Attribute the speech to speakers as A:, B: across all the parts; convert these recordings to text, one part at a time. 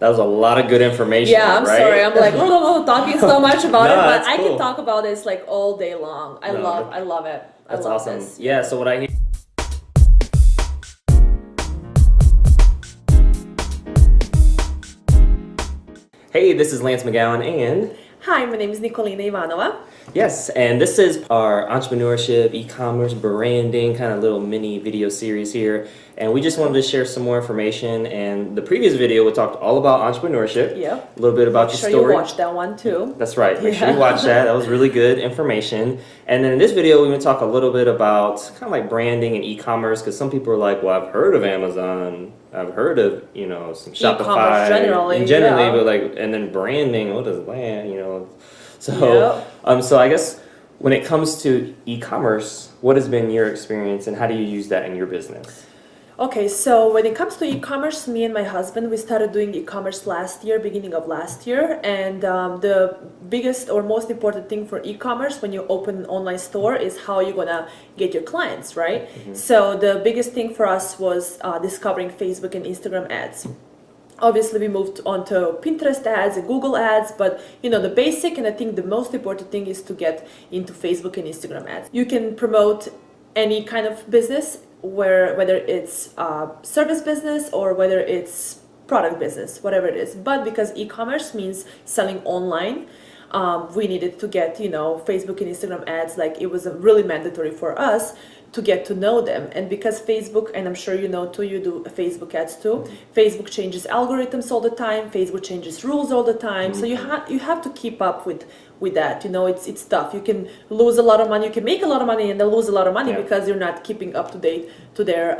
A: That was a lot of good information.
B: Yeah, I'm
A: right?
B: sorry. I'm like, talking so much about
A: No,
B: it, but
A: that's
B: I
A: cool.
B: can talk about this like all day long. I love it.
A: That's
B: I love
A: awesome.
B: this.
A: Yeah, so what I hear. Hey, this is Lance McGowan, and
B: Hi, my name is NIKOLINA Ivanova.
A: yes, and this is our entrepreneurship, e-commerce, branding kind of little mini video series here. And we just wanted to share some more information. And the previous video, we talked all about entrepreneurship.
B: Yep.
A: A little bit about
B: Make
A: your
B: sure
A: story.
B: you watch that one too.
A: That's right. Make sure you watch that. That was really good information. And then in this video, we're going to talk a little bit about kind of like branding and e-commerce, because some people are like, well, I've heard of Amazon. I've heard of, some Shopify.
B: E-commerce generally,
A: generally,
B: yeah.
A: but like, and then branding, what is that, So, so I guess when it comes to e-commerce, what has been your experience and how do you use that in your business?
B: Okay, so when it comes to e-commerce, me and my husband, we started doing e-commerce last year, beginning of last year. And the biggest or most important thing for e-commerce when you open an online store is how you're gonna get your clients, right?
A: Mm-hmm.
B: So the biggest thing for us was discovering Facebook and Instagram ads. Obviously, we moved on to Pinterest ads and Google ads, but the basic and I think the most important thing is to get into Facebook and Instagram ads. You can promote any kind of business, whether it's service business or whether it's product business, whatever it is. But because e-commerce means selling online, we needed to get Facebook and Instagram ads. Like, it was really mandatory for us to get to know them. And because Facebook, and I'm sure you know too, you do Facebook ads too, Facebook changes algorithms all the time, Facebook changes rules all the time, so you have to keep up with that. It's tough. You can lose a lot of money, you can make a lot of money and then lose a lot of money because you're not keeping up to date to their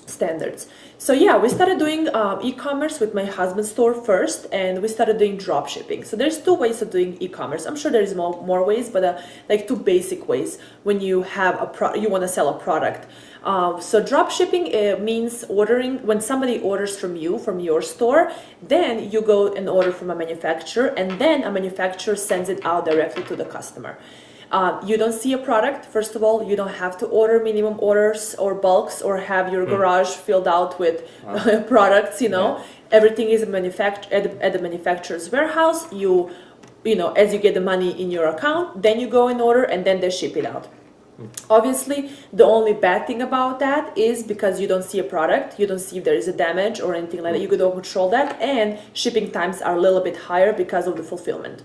B: standards. So yeah, we started doing e-commerce with my husband's store first, and we started doing drop shipping. So there's two ways of doing e-commerce. I'm sure there is more ways, but like two basic ways when you have you want to sell a product. So drop shipping means ordering when somebody orders from you, from your store, then you go and order from a manufacturer, and then a manufacturer sends it out directly to the customer. You don't see a product. First of all, you don't have to order minimum orders or bulks or have your garage filled out with products. Everything is manufactured at the manufacturer's warehouse. As you get the money in your account, then you go and order, and then they ship it out. Obviously, the only bad thing about that is because you don't see a product, you don't see if there is a damage or anything like that. You don't control that, and shipping times are a little bit higher because of the fulfillment.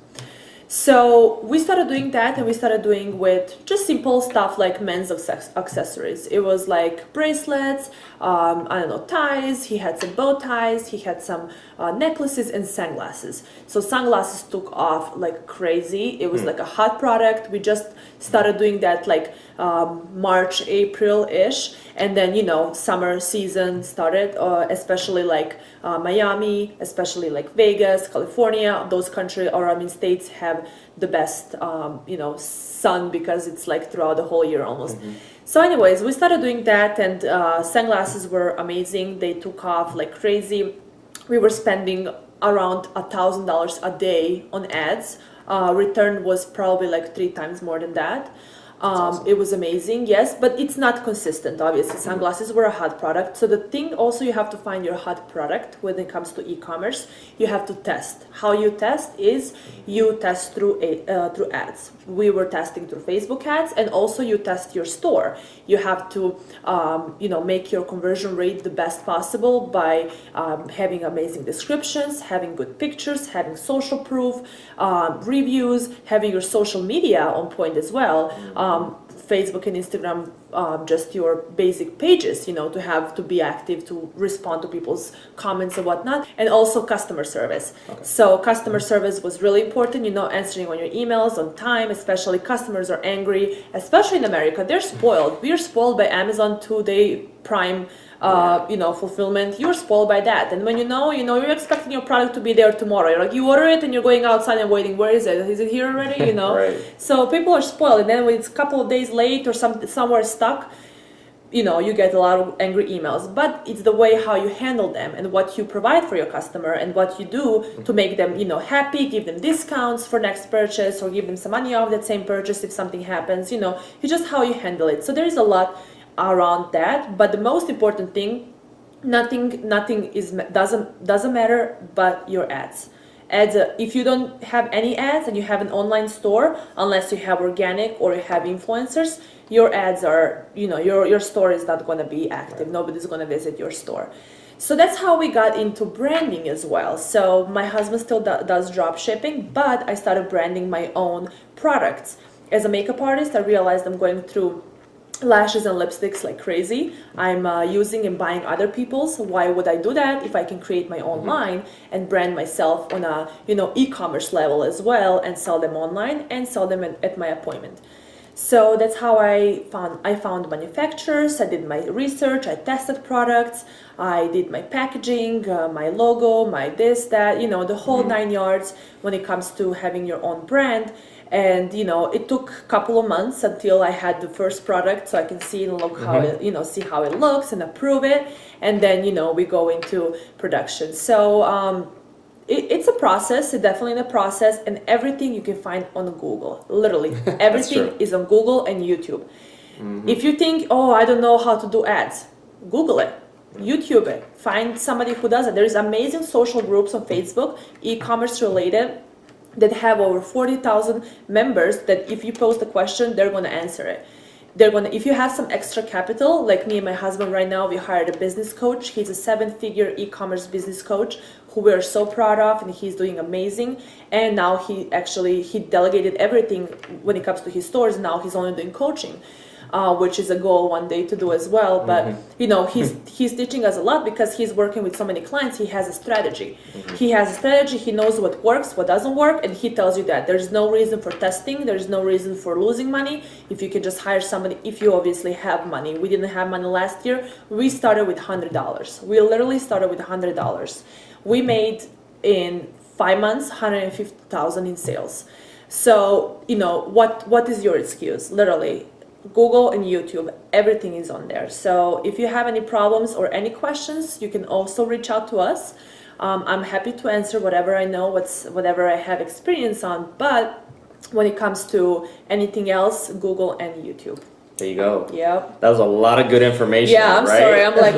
B: So we started doing that, and we started doing with just simple stuff like men's accessories. It was like bracelets, ties. He had some bow ties. He had some necklaces and sunglasses. So sunglasses took off like crazy. It was like a hot product. We just started doing that like March, April-ish. And then, summer season started, especially like Miami, especially like Vegas, California. Those countries, states have the best, sun because it's like throughout the whole year almost. So anyways, we started doing that, and sunglasses were amazing. They took off like crazy. We were spending around $1,000 a day on ads. Return was probably like 3 times more than that.
A: Awesome.
B: It was amazing, yes, but it's not consistent, obviously. Sunglasses were a hot product. So the thing also, you have to find your hot product when it comes to e-commerce. You have to test. How you test is you test through ads. We were testing through Facebook ads, and also you test your store. You have to, make your conversion rate the best possible by having amazing descriptions, having good pictures, having social proof, reviews, having your social media on point as well. Facebook and Instagram, just your basic pages, to be active, to respond to people's comments and whatnot, and also customer service. Okay. So customer service was really important, answering on your emails on time. Especially customers are angry, especially in America. They're spoiled. We are spoiled by Amazon 2-day Prime fulfillment. You're spoiled by that, and when you're expecting your product to be there tomorrow. You're like, you order it and you're going outside and waiting. Where is it? Is it here already?
A: Right.
B: So people are spoiled, and then when it's a couple of days late or somewhere stuck, you get a lot of angry emails. But it's the way how you handle them and what you provide for your customer and what you do to make them happy, give them discounts for next purchase or give them some money off that same purchase if something happens. It's just how you handle it. So there is a lot around that, but the most important thing nothing is doesn't matter but your ads. Ads, if you don't have any ads and you have an online store, unless you have organic or you have influencers, your ads are, your store is not going to be active. Nobody's going to visit your store. So that's how we got into branding as well. So my husband still does drop shipping, but I started branding my own products. As a makeup artist, I realized I'm going through lashes and lipsticks like crazy. I'm using and buying other people's. Why would I do that if I can create my own line and brand myself on a e-commerce level as well, and sell them online and sell them at my appointment? So that's how I found manufacturers. I did my research, I tested products, I did my packaging, my logo, my this, that, the whole 9 yards when it comes to having your own brand. And it took a couple of months until I had the first product, so I can see and look how it, see how it looks and approve it, and then we go into production. So it's a process. It's definitely a process, and everything you can find on Google. Literally, everything is on Google and YouTube. If you think, oh, I don't know how to do ads, Google it, YouTube it, find somebody who does it. There's amazing social groups on Facebook, e-commerce related, that have over 40,000 members, that if you post a question, they're going to answer it. If you have some extra capital, like me and my husband right now, we hired a business coach. He's a 7-figure e-commerce business coach who we're so proud of, and he's doing amazing. And now he delegated everything when it comes to his stores. Now he's only doing coaching, which is a goal one day to do as well. But he's teaching us a lot because he's working with so many clients. He has a strategy. He has a strategy. He knows what works, what doesn't work, and he tells you that there's no reason for testing. There's no reason for losing money if you can just hire somebody. If you obviously have money, we didn't have money last year. We started with $100. We literally started with $100. We made in 5 months $150,000 in sales. So what is your excuse? Literally, Google and YouTube, everything is on there. So if you have any problems or any questions, you can also reach out to us. I'm happy to answer whatever I know, whatever I have experience on. But when it comes to anything else, Google and YouTube.
A: There you go.
B: Yep.
A: That was a lot of good information.
B: Yeah, I'm
A: right?
B: sorry. I'm like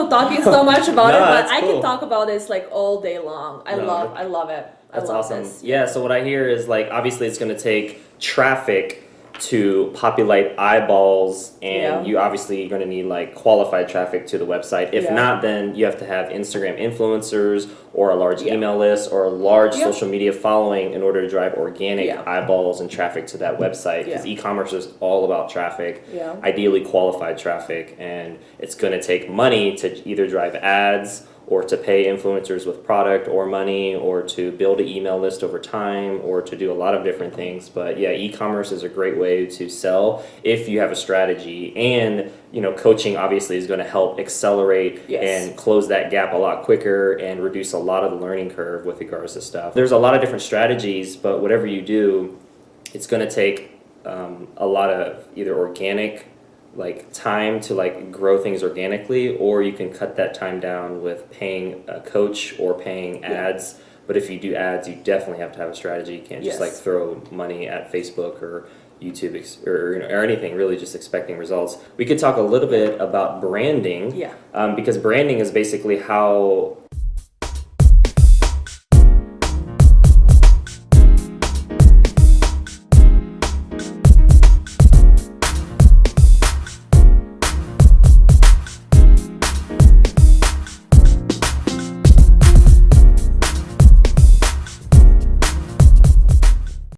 B: talking so much about it, but I
A: cool.
B: can talk about this like all day long. I love it.
A: That's
B: love
A: awesome.
B: This.
A: Yeah, so what I hear is obviously it's going to take traffic to populate eyeballs, and you obviously are going to need qualified traffic to the website. If not, then you have to have Instagram influencers or a large email list or a large social media following in order to drive organic eyeballs and traffic to that website, because e-commerce is all about traffic, ideally qualified traffic, and it's going to take money to either drive ads or to pay influencers with product or money, or to build an email list over time, or to do a lot of different things. But yeah, e-commerce is a great way to sell if you have a strategy, and coaching obviously is going to help accelerate and close that gap a lot quicker and reduce a lot of the learning curve with regards to stuff. There's a lot of different strategies, but whatever you do, it's going to take a lot of either organic time to grow things organically, or you can cut that time down with paying a coach or paying ads. But if you do ads, you definitely have to have a strategy. You can't just throw money at Facebook or YouTube or anything, really just expecting results. We could talk a little bit about branding, because branding is basically how